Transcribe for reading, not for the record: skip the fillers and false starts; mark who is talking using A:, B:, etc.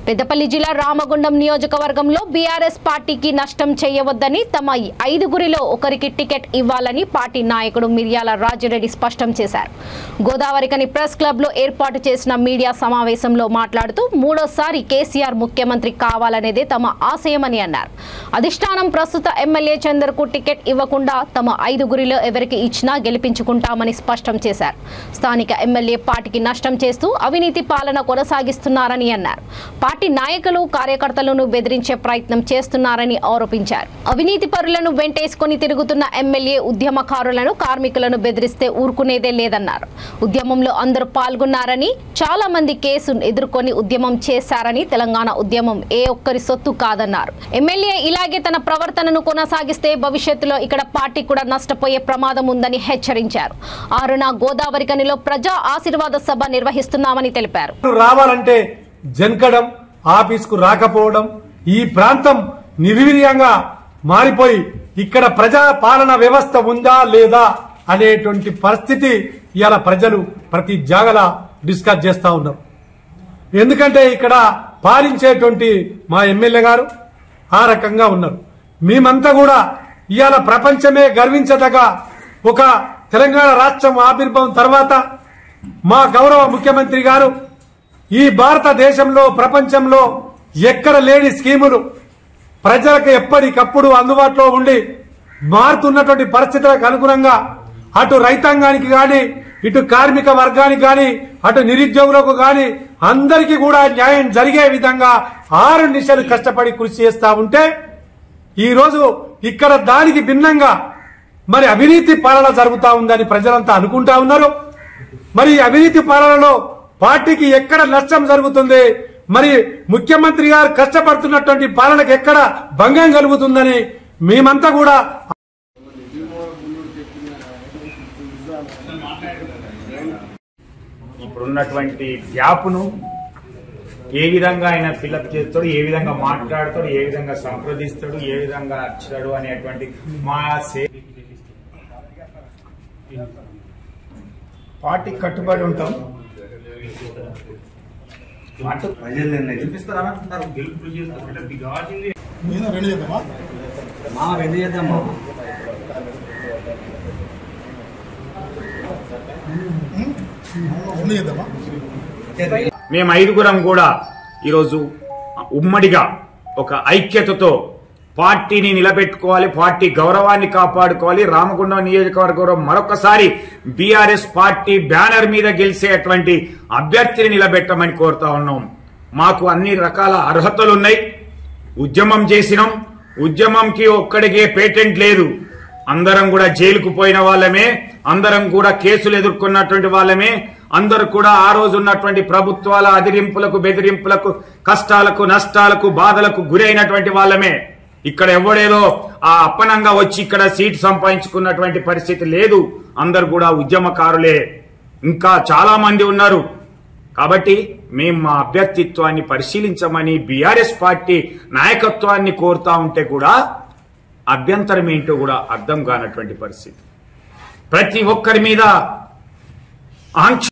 A: పెద్దపల్లి జిల్లా రామగుండం నియోజకవర్గంలో బీఆర్ఎస్ పార్టీకి నష్టం చేయవద్దని తమ 5గురిలో ఒకరికి టికెట్ ఇవ్వాలని పార్టీ నాయకుడు మిర్యాల రాజిరెడ్డి స్పష్టం చేశారు. గోదావరికని ప్రెస్ క్లబ్ లో ఏర్పాటు చేసిన మీడియా సమావేశంలో మాట్లాడుతూ మూడోసారి కేసీఆర్ ముఖ్యమంత్రి కావాలనేదే తమ ఆశయమని అన్నారు. అధిష్టానం ప్రస్తుత ఎమ్మెల్యే చందర్ కు టికెట్ ఇవ్వకుండా తమ 5గురిలో ఎవరికి ఇచ్చినా గెలిపించుకుంటామని స్పష్టం చేశారు. స్థానిక ఎమ్మెల్యే పార్టీకి నష్టం చేస్తూ అవినీతి పాలన కొనసాగిస్తున్నారని అన్నారు. పార్టీ నాయకులు కార్యకర్తలను బెదిరించే ప్రయత్నం చేస్తున్నారని ఆరోపించారు. అవినీతి పరులను వెంటేసుకొని తిరుగుతున్న ఎమ్మెల్యే ఉద్యమకారులను కార్మికులను బెదిరిస్తే ఊరుకునేదే లేదన్నారు. ఉద్యమంలో అందరూ పాల్గొన్నారని చాలా మంది కేసును ఎదుర్కొని ఉద్యమం చేశారని తెలంగాణ ఉద్యమం ఏ ఒక్కరి సొత్తు కాదన్నారు. ఎమ్మెల్యే ఇలాగే తన ప్రవర్తనను కొనసాగిస్తే భవిష్యత్తులో ఇక్కడ పార్టీ కూడా నష్టపోయే ప్రమాదం ఉందని హెచ్చరించారు. 6న గోదావరికనిలో ప్రజా ఆశీర్వాద సభ నిర్వహిస్తున్నామని తెలిపారు.
B: రావాలంటే జన్కడం ఆఫీస్కు రాకపోవడం ఈ ప్రాంతం నిర్వీర్యంగా మారిపోయి ఇక్కడ ప్రజా పాలన వ్యవస్థ ఉందా లేదా అనేటువంటి పరిస్థితి ఇవాళ ప్రజలు ప్రతి జాగల డిస్కస్ చేస్తా ఉన్నారు. ఎందుకంటే ఇక్కడ పాలించేటువంటి మా ఎమ్మెల్యే గారు ఆ రకంగా ఉన్నారు. మేమంతా కూడా ఇవాళ ప్రపంచమే గర్వించదగ ఒక తెలంగాణ రాష్ట్రం ఆవిర్భావం తర్వాత మా గౌరవ ముఖ్యమంత్రి గారు ఈ భారతదేశంలో ప్రపంచంలో ఎక్కడ లేని స్కీములు ప్రజలకు ఎప్పటికప్పుడు అందుబాటులో ఉండి మారుతున్నటువంటి పరిస్థితులకు అనుగుణంగా అటు రైతాంగానికి గాని ఇటు కార్మిక వర్గానికి గాని అటు నిరుద్యోగులకు గాని అందరికీ కూడా న్యాయం జరిగే విధంగా 6 నిమిషాలు కష్టపడి కృషి చేస్తా ఉంటే ఈ రోజు ఇక్కడ దానికి భిన్నంగా మరి అవినీతి పాలన జరుగుతా ఉందని ప్రజలంతా అనుకుంటా ఉన్నారు. మరి అవినీతి పాలనలో పార్టీకి ఎక్కడ నష్టం జరుగుతుంది, మరి ముఖ్యమంత్రి గారు కష్టపడుతున్నటువంటి పాలనకు ఎక్కడ భంగం కలుగుతుందని మేమంతా కూడా
C: ఇప్పుడున్నటువంటి గ్యాప్ను ఏ విధంగా ఆయన ఫిల్అప్ చేస్తాడు, ఏ విధంగా మాట్లాడతాడు, ఏ విధంగా సంప్రదిస్తాడు, ఏ విధంగా నచ్చాడు అనేటువంటి మా పార్టీకి కట్టుబడి ఉంటాం. మేము 5గురం కూడా ఈరోజు ఉమ్మడిగా ఒక ఐక్యతతో పార్టీని నిలబెట్టుకోవాలి, పార్టీ గౌరవాన్ని కాపాడుకోవాలి. రామగుండం నియోజకవర్గంలో మరొకసారి బీఆర్ఎస్ పార్టీ బ్యానర్ మీద గెలిచేటువంటి అభ్యర్థిని నిలబెట్టమని కోరుతా ఉన్నాం. మాకు అన్ని రకాల అర్హతలున్నాయి. ఉద్యమం చేసినాం. ఉద్యమంకి ఒక్కడికే పేటెంట్ లేదు. అందరం కూడా జైలుకు పోయిన వాళ్ళమే, అందరం కూడా కేసులు ఎదుర్కొన్నటువంటి వాళ్ళమే, అందరూ కూడా ఆ రోజు ఉన్నటువంటి ప్రభుత్వాల అదిరింపులకు బెదిరింపులకు కష్టాలకు నష్టాలకు బాధలకు గురైనటువంటి వాళ్ళమే. ఇక్కడ ఎవడేదో ఆ అప్పనంగా వచ్చి ఇక్కడ సీటు సంపాదించుకున్నటువంటి పరిస్థితి లేదు. అందరు కూడా ఉద్యమకారులే. ఇంకా చాలా మంది ఉన్నారు. కాబట్టి మేము మా అభ్యర్థిత్వాన్ని పరిశీలించమని బీఆర్ఎస్ పార్టీ నాయకత్వాన్ని కోరుతా ఉంటే కూడా అభ్యంతరం ఏంటో కూడా అర్థం కానటువంటి పరిస్థితి. ప్రతి ఒక్కరి మీద ఆంక్ష